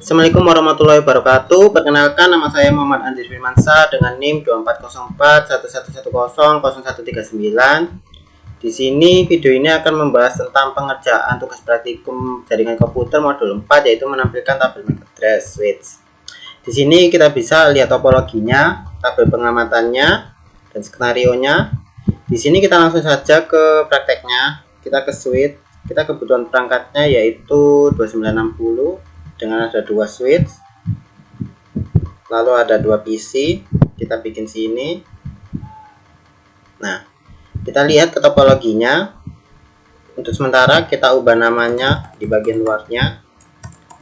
Assalamualaikum warahmatullahi wabarakatuh. Perkenalkan, nama saya Muhammad Andri Firmansyah dengan NIM 240411100139. Di sini video ini akan membahas tentang pengerjaan tugas praktikum jaringan komputer modul 4, yaitu menampilkan tabel MAC address switch. Di sini kita bisa lihat topologinya, tabel pengamatannya, dan skenario-nya. Di sini kita langsung saja ke prakteknya. Kita ke switch. Kita kebutuhan perangkatnya yaitu 2960 dengan ada 2 switch, lalu ada 2 PC. Kita bikin sini. Nah, kita lihat ke topologinya. Untuk sementara kita ubah namanya di bagian luarnya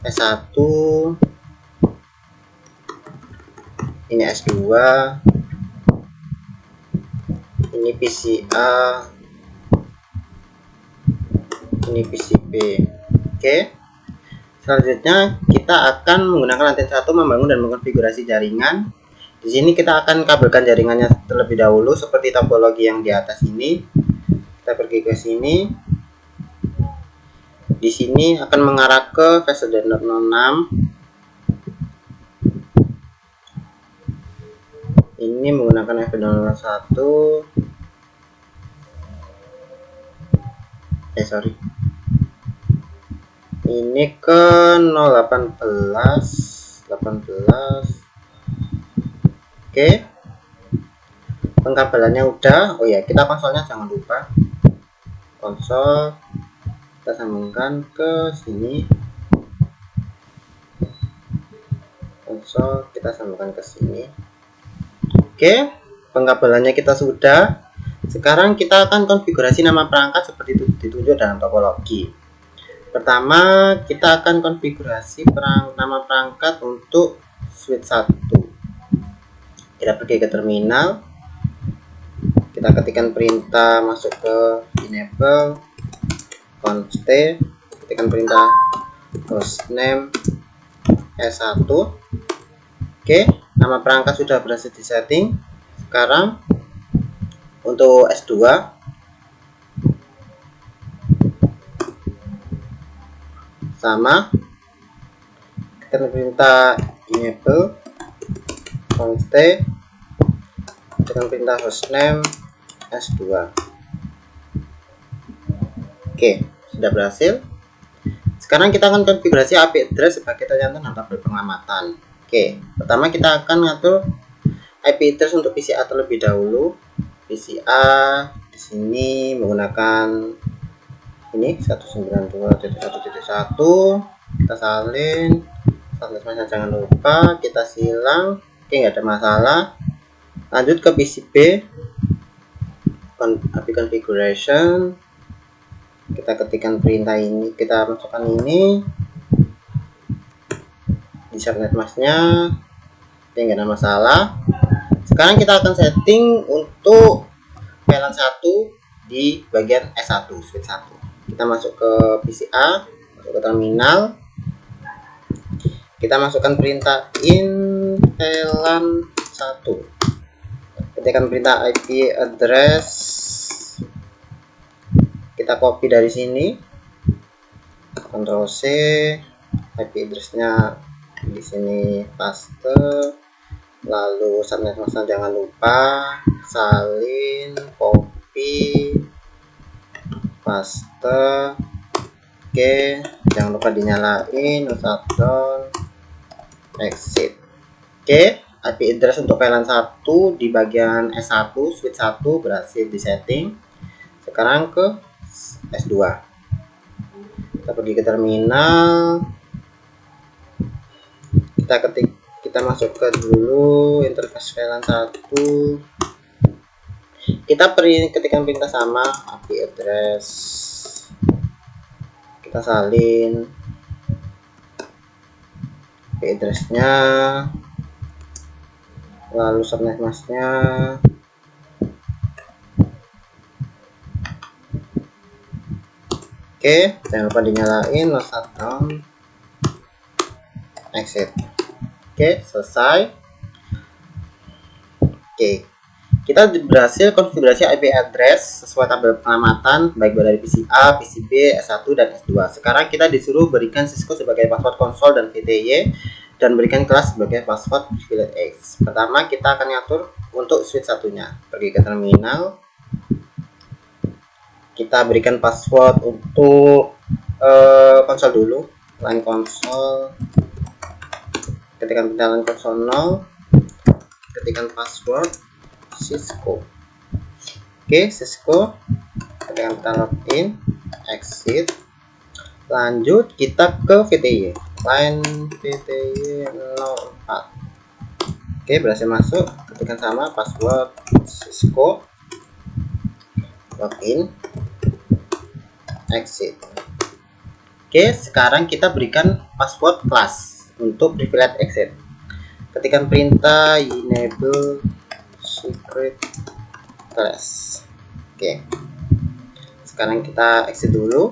S1, ini S2, ini PCA, ini PCB. Oke. Selanjutnya kita akan menggunakan lantai 1 membangun dan mengkonfigurasi jaringan. Di sini kita akan kabelkan jaringannya terlebih dahulu seperti topologi yang di atas ini. Kita pergi ke sini. Di sini akan mengarah ke fase 06. Ini menggunakan FP001. Ini ke 018 18. Oke, pengkabelannya udah. Oh ya, kita konsolnya jangan lupa. Konsol kita sambungkan ke sini. Konsol kita sambungkan ke sini. Oke, pengkabelannya kita sudah. Sekarang kita akan konfigurasi nama perangkat seperti itu ditunjuk dalam topologi. Pertama, kita akan konfigurasi nama perangkat untuk switch 1. Kita pergi ke terminal. Kita ketikkan perintah masuk ke enable const, ketikkan perintah hostname S1. Oke, nama perangkat sudah berhasil disetting. Sekarang untuk S2 sama, kita perintah enable const dengan perintah hostname S2. Oke, sudah berhasil. Sekarang kita akan konfigurasi IP address sebagai tercantum dalam tabel pengamatan. Oke, pertama kita akan ngatur IP address untuk PCA terlebih dahulu. PCA di sini menggunakan ini 192.1.1. kita salin, jangan lupa kita silang. Oke, nggak ada masalah. Lanjut ke PCB, API configuration. Kita ketikkan perintah ini, kita masukkan ini di subnet masknya. Oke, nggak ada masalah. Sekarang kita akan setting untuk VLAN 1 di bagian S1 switch 1. Kita masuk ke PCA, masuk ke terminal. Kita masukkan perintah VLAN 1. Ketikkan perintah IP address. Kita copy dari sini. Ctrl C. IP addressnya di sini paste. Lalu subnet masknya jangan lupa, salin, copy, paste. Oke, jangan lupa dinyalain, shutdown, exit. Oke, IP address untuk VLAN 1 di bagian S1 switch 1 berhasil disetting. Sekarang ke S2. Kita pergi ke terminal. Kita masuk ke dulu interface VLAN 1. Kita ketikkan perintah sama, IP address. Kita salin IP addressnya, lalu subnet masknya. Oke, jangan lupa dinyalain, shutdown, exit. Oke, selesai. Oke, Kita berhasil konfigurasi IP address sesuai tabel pengamatan baik dari PC A, PC B, S1 dan S2. Sekarang kita disuruh berikan Cisco sebagai password konsol dan VTY dan berikan kelas sebagai password privilege X. Pertama kita akan ngatur untuk switch satunya. Pergi ke terminal. Kita berikan password untuk konsol dulu. Line konsol. Ketikkan line konsol 0. Ketikkan password Cisco. Oke, Cisco. Ketika kita login, exit. Lanjut kita ke VTY. Line VTY 04. Oke, berhasil masuk. Ketikkan sama password Cisco. Login. Exit. Oke, sekarang kita berikan password class untuk privilege exit. Ketikkan perintah enable secret class. Oke. Sekarang kita exit dulu.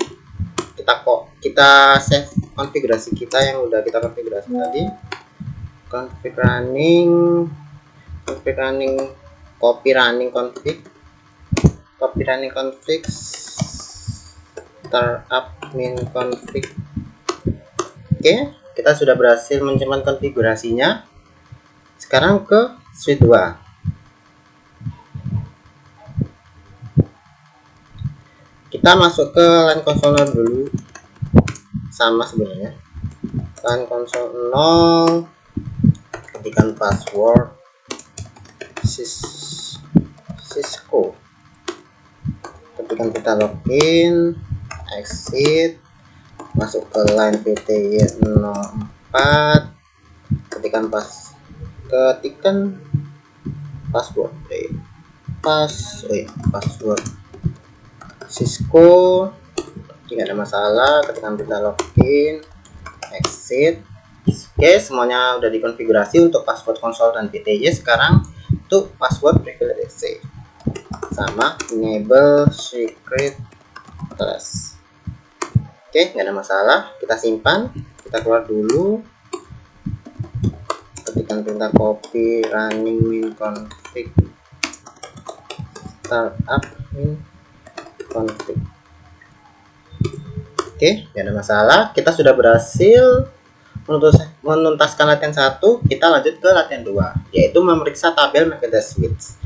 Kita save konfigurasi kita yang udah kita konfigurasi tadi. Config running copy running config startup min config. Oke, kita sudah berhasil menyimpan konfigurasinya. Sekarang ke switch 2. Kita masuk ke line console dulu, sama sebenarnya. Line console 0, ketikkan password Cisco. Ketikkan kita login, exit, masuk ke line VTY 04, ketikkan password Cisco. Tidak ada masalah. Ketika kita login, exit. Oke, semuanya udah dikonfigurasi untuk password konsol dan VTY. Sekarang untuk password privilege C sama enable secret class. Oke, nggak ada masalah. Kita simpan. Kita keluar dulu. Ketikkan perintah copy running min config startup min config. Oke, tidak ada masalah. Kita sudah berhasil menuntaskan latihan 1. Kita lanjut ke latihan 2, yaitu memeriksa tabel MAC address switch.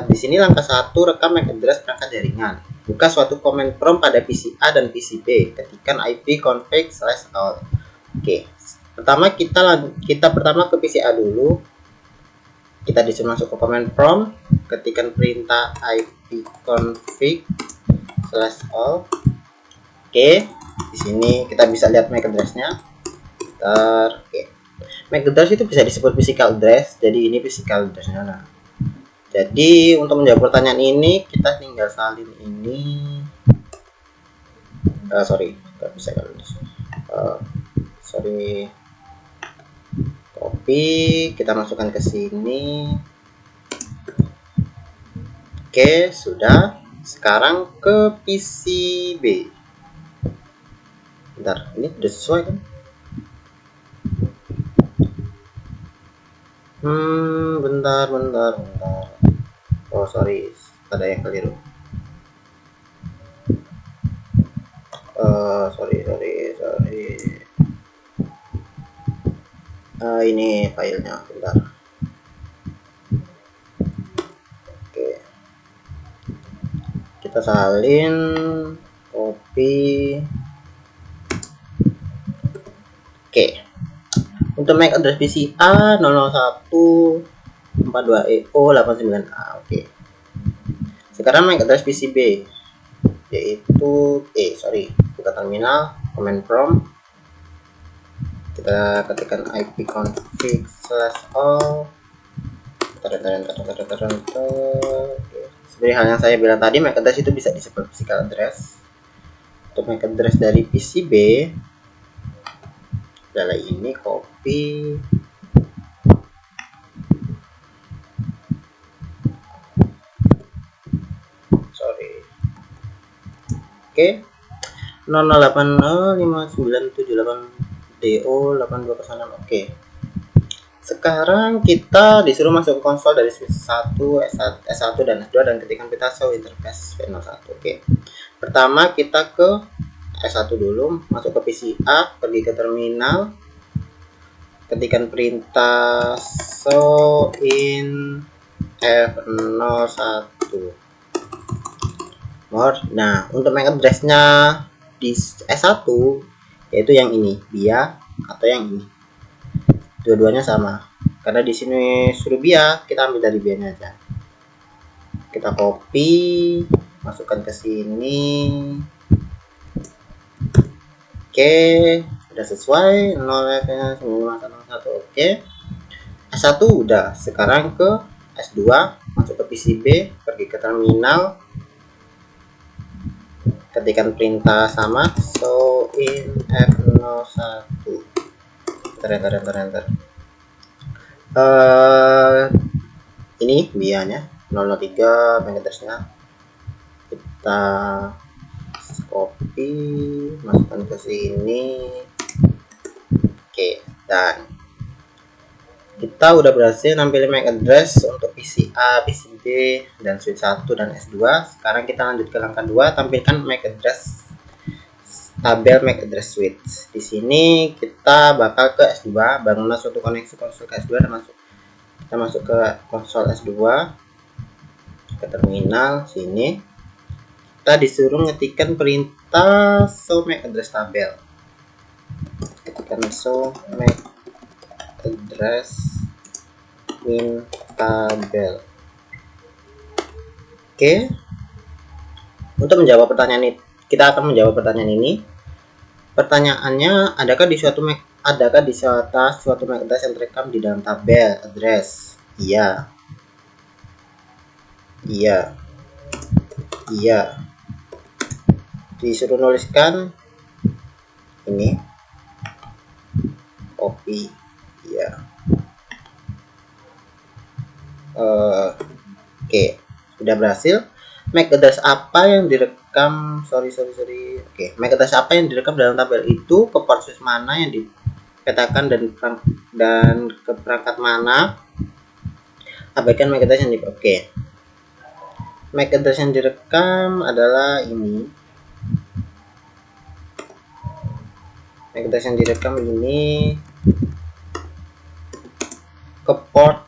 Di sini langkah 1, rekam MAC address perangkat jaringan. Buka suatu command prompt pada PC A dan PC B. Ketikkan IP config/all. Oke, pertama kita pertama ke PC A dulu. Kita disuruh masuk ke command prompt, ketikkan perintah IP config/all. Oke, di sini kita bisa lihat MAC address-nya. Oke. MAC address itu bisa disebut physical address, jadi ini physical address-nya. Nah, jadi untuk menjawab pertanyaan ini kita tinggal salin ini. Nggak bisa kalau copy, kita masukkan ke sini. Oke, sudah. Sekarang ke PCB. Bentar, ini udah sesuai kan? Bentar. Oh, sorry, ada yang keliru. Sorry. Ini filenya, bentar. Oke. Kita salin, copy. Oke. Untuk MAC address PC A 00142EO89A. Oke. Sekarang MAC address PC B, yaitu buka terminal, command prompt. Kita ketikkan IP config/all. Seperti hal yang saya bilang tadi, MAC address itu bisa disebut physical address. Untuk MAC address dari PCB adalah ini, copy. Oke. 00805978DO8206. Oke. Sekarang kita disuruh masuk ke konsol dari switch 1, S1 dan S2 dan ketikkan pita show interface V01. Oke. Pertama kita ke S1 dulu, masuk ke PCA, pergi ke terminal, ketikkan perintah show in F01 more. Nah, untuk MAC address-nya di S1 yaitu yang ini, BIA atau yang ini. Dua-duanya sama. Karena di sini suruh BIA, kita ambil dari BIA-nya aja. Kita copy, masukkan ke sini. Oke, sudah sesuai 0F9501. Oke. S1 udah. Sekarang ke S2, masuk ke PCB, pergi ke terminal, ketikkan perintah sama show in F01. Enter. Ini bianya 003 MAC address-nya. Kita copy, masukkan ke sini. Oke, dan kita udah berhasil nampilin MAC address untuk PCA, PCB, dan switch 1 dan S2. Sekarang kita lanjut ke langkah 2, tampilkan MAC address tabel MAC address switch. Di sini kita bakal ke S2, bangunlah suatu koneksi konsol ke S2 dan kita masuk ke konsol S2, ke terminal sini. Kita disuruh ngetikkan perintah show MAC address tabel. Ketikkan show MAC address min tabel. Oke. Untuk menjawab pertanyaan ini, kita akan menjawab pertanyaan ini. Pertanyaannya, adakah di suatu MAC address yang terekam di dalam tabel address? Iya. Disuruh nuliskan ini, copy. Iya. Oke, sudah berhasil. MAC address apa yang direkam? Oke, MAC address apa yang direkam dalam tabel itu, ke port switch mana yang dipetakan dan ke perangkat mana? Abaikan MAC address yang Oke. MAC address yang direkam adalah ini. MAC address yang direkam ini ke port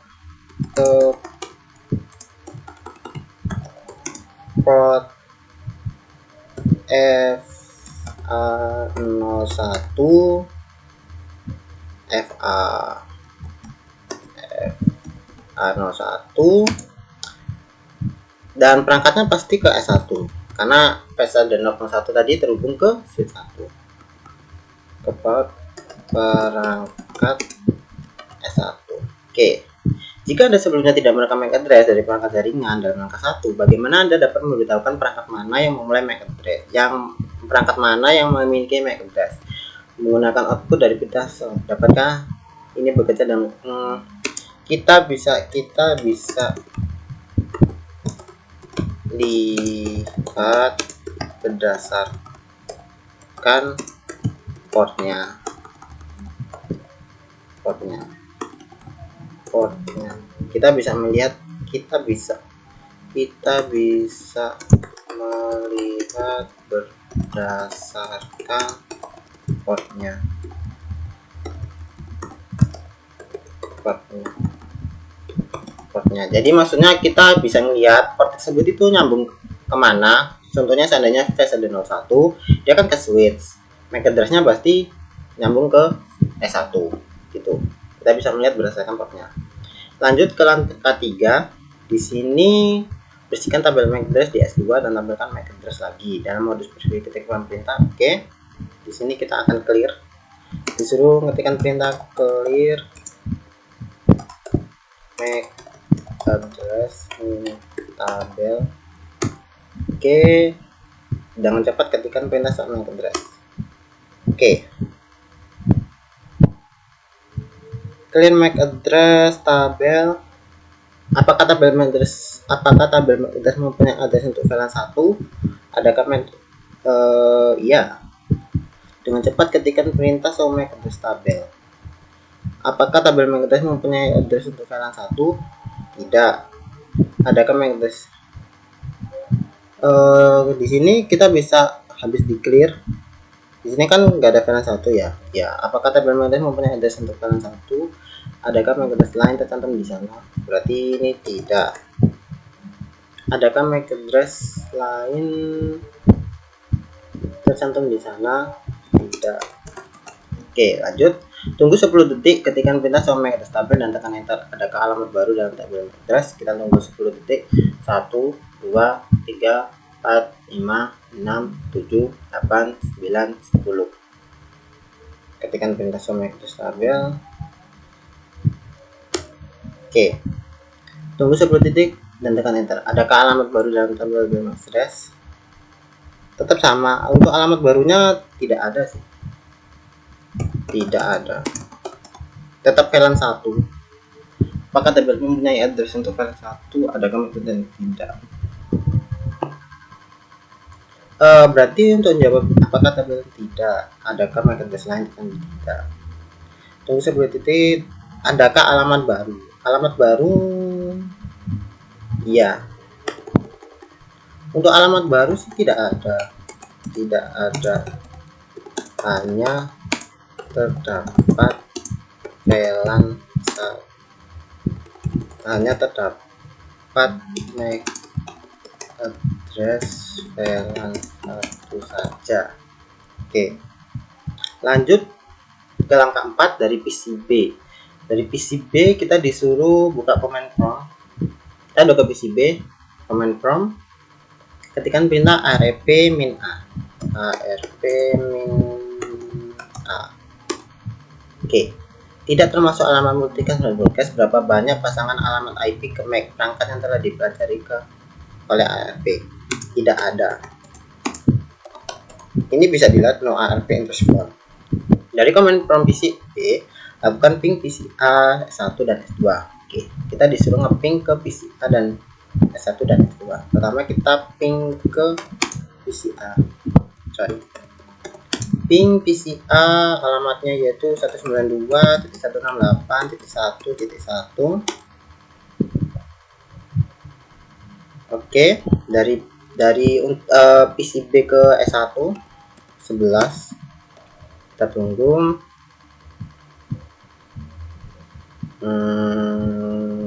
FA01 dan perangkatnya pasti ke S1 karena PSA dan 01 tadi terhubung ke switch 1 ke perangkat S1. Oke. Jika Anda sebelumnya tidak merekam MAC address dari perangkat jaringan dalam langkah 1, bagaimana Anda dapat memberitahukan perangkat mana yang memulai MAC address, perangkat mana yang memiliki MAC address? Menggunakan output dari pita show. Dapatkah ini bekerja dan kita bisa lihat berdasarkan portnya. Kita bisa melihat berdasarkan portnya. Jadi maksudnya kita bisa melihat port tersebut itu nyambung kemana. Contohnya seandainya VSD01 dia kan ke switch, MAC address-nya pasti nyambung ke S1 gitu. Kita bisa melihat berdasarkan portnya. Lanjut ke langkah 3. Di sini bersihkan tabel MAC address di S2 dan tampilkan MAC address lagi dalam modus ketikkan perintah. Oke. Di sini kita akan clear. Disuruh ngetikkan perintah clear MAC address tabel. Oke. Jangan cepat ketikkan perintah soal MAC address. Oke. Clear MAC address tabel. Apakah tabel MAC address mempunyai address untuk VLAN 1? Adakah iya. Dengan cepat ketikkan perintah show MAC address tabel. Apakah tabel MAC address mempunyai address untuk VLAN 1? Tidak. Adakah MAC address? Di sini kita bisa habis di clear. Di sini kan nggak ada VLAN 1 ya. Ya, apakah tabel MAC address mempunyai address untuk VLAN 1? Adakah MAC address lain tercantum di sana? Berarti ini tidak. Adakah MAC address lain tercantum di sana? Tidak. Oke, lanjut. Tunggu 10 detik, ketikkan perintah show MAC address tabel dan tekan enter. Adakah alamat baru dalam tabel MAC address? Kita tunggu 10 detik. 1, 2, 3, 4, 5, 6, 7, 8, 9, 10. Ketikkan perintah show MAC address tabel. Oke. Tunggu 10 detik dan tekan enter. Adakah alamat baru dalam tabel MAC address? Tetap sama. Untuk alamat barunya tidak ada sih. Tidak ada. Tetap VLAN 1. Apakah tabel mempunyai address untuk VLAN 1? Adakah metode dan tidak? Berarti untuk menjawab apakah tabel tidak, adakah MAC address lain dan tidak. Tunggu 10 detik. Adakah alamat baru? Alamat baru iya. Untuk alamat baru sih tidak ada. Tidak ada. Hanya terdapat VLAN 1. Hanya terdapat MAC address VLAN 1 saja. Oke. Lanjut ke langkah 4 dari PCB. Dari PCB kita disuruh buka command prompt. Kita udah ke PCB, command prompt. Ketikkan perintah arp min a. Arp min a. Oke. Tidak termasuk alamat multicast dan broadcast. Berapa banyak pasangan alamat IP ke MAC perangkat yang telah dipelajari oleh ARP? Tidak ada. Ini bisa dilihat no ARP interval. Dari command prompt PCB, lakukan ping PCA S1 dan S2. Oke, kita disuruh ngeping ke PCA dan S1 dan S2. Pertama kita ping ke PCA. Ping PCA alamatnya yaitu 192.168.1.1. Oke, dari PCB ke S1 11. Kita tunggu.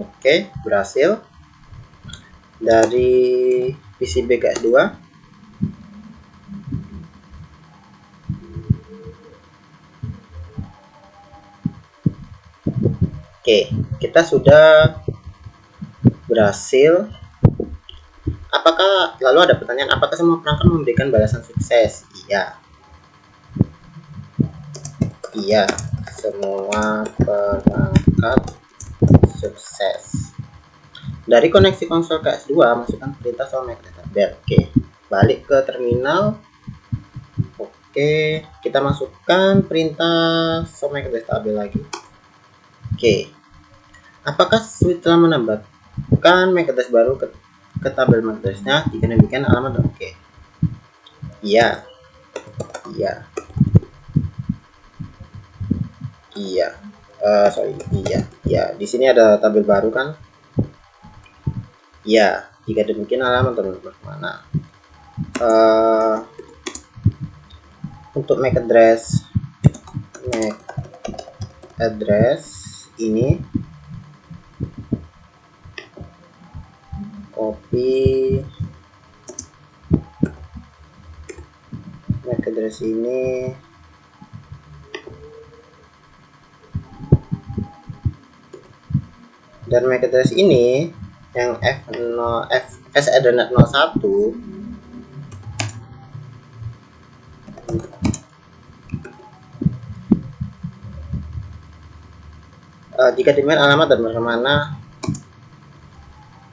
Oke, berhasil. Dari PCB ke S2. Oke, kita sudah berhasil. Apakah lalu ada pertanyaan, apakah semua perangkat memberikan balasan sukses? Iya. Iya, semua perangkat sukses. Dari koneksi konsol ke S2, masukkan perintah show MAC address tabel. Oke, balik ke terminal. Oke, kita masukkan perintah show MAC address tabel lagi. Oke, apakah switch telah menambahkan MAC address baru ke tabel MAC address-nya? Jika demikian alamat oke. Iya. Iya. Iya. Iya. Di sini ada tabel baru kan? Iya. Jika demikian alamat mana? Untuk MAC address ini copy MAC address ini dan MAC address ini yang S Ethernet 01 jika demikian alamat dan bagaimana?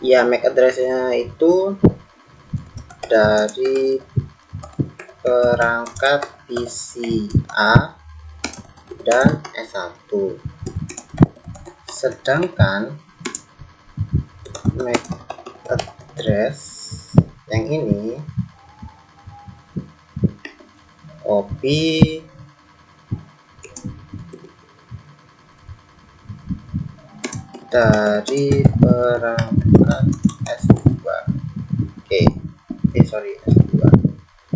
Ya, MAC address-nya itu dari perangkat PCA dan S1. Sedangkan MAC address yang ini copy dari perangkat S2. Oke. S2.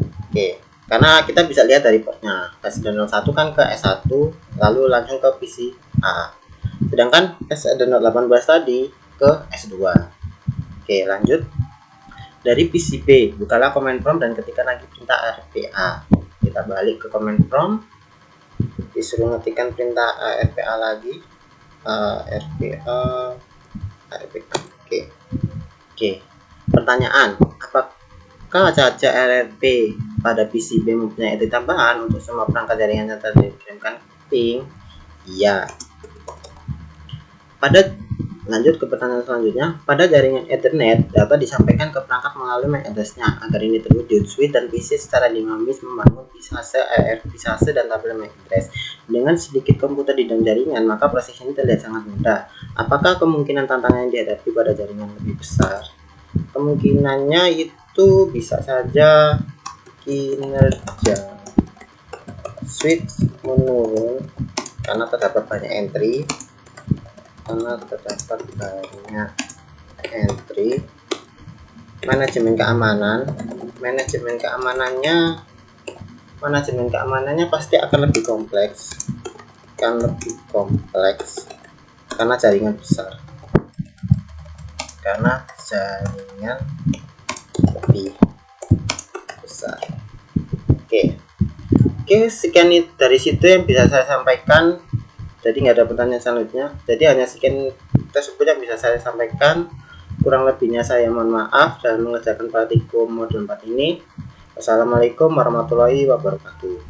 Oke. Karena kita bisa lihat dari portnya SD01 kan ke S1 lalu langsung ke PC A. Sedangkan SD018 tadi ke S2. Oke, lanjut. Dari PC B, bukalah command prompt dan ketikkan lagi perintah RPA. Kita balik ke command prompt. Disuruh ngetikkan perintah RPA lagi. RPA. Oke. Pertanyaan, apakah caca RRP pada PCB mempunyai edit tambahan untuk semua perangkat jaringan yang telah dikirimkan ke ping? Iya. Lanjut ke pertanyaan selanjutnya. Pada jaringan Ethernet, data disampaikan ke perangkat melalui MAC address-nya. Agar ini terwujud, switch dan PC secara dinamis membangun visase dan tabel MAC address. Dengan sedikit komputer di dalam jaringan, maka proses ini terlihat sangat mudah. Apakah kemungkinan tantangan yang dihadapi pada jaringan lebih besar? Kemungkinannya itu bisa saja kinerja switch menurun karena terdapat banyak entry. Manajemen keamanannya pasti akan lebih kompleks karena jaringan besar, lebih besar. Oke, sekian dari situ yang bisa saya sampaikan. Jadi nggak ada pertanyaan selanjutnya. Jadi hanya sekian tersebut yang bisa saya sampaikan. Kurang lebihnya saya mohon maaf dalam mengerjakan praktikum modul 4 ini. Wassalamualaikum warahmatullahi wabarakatuh.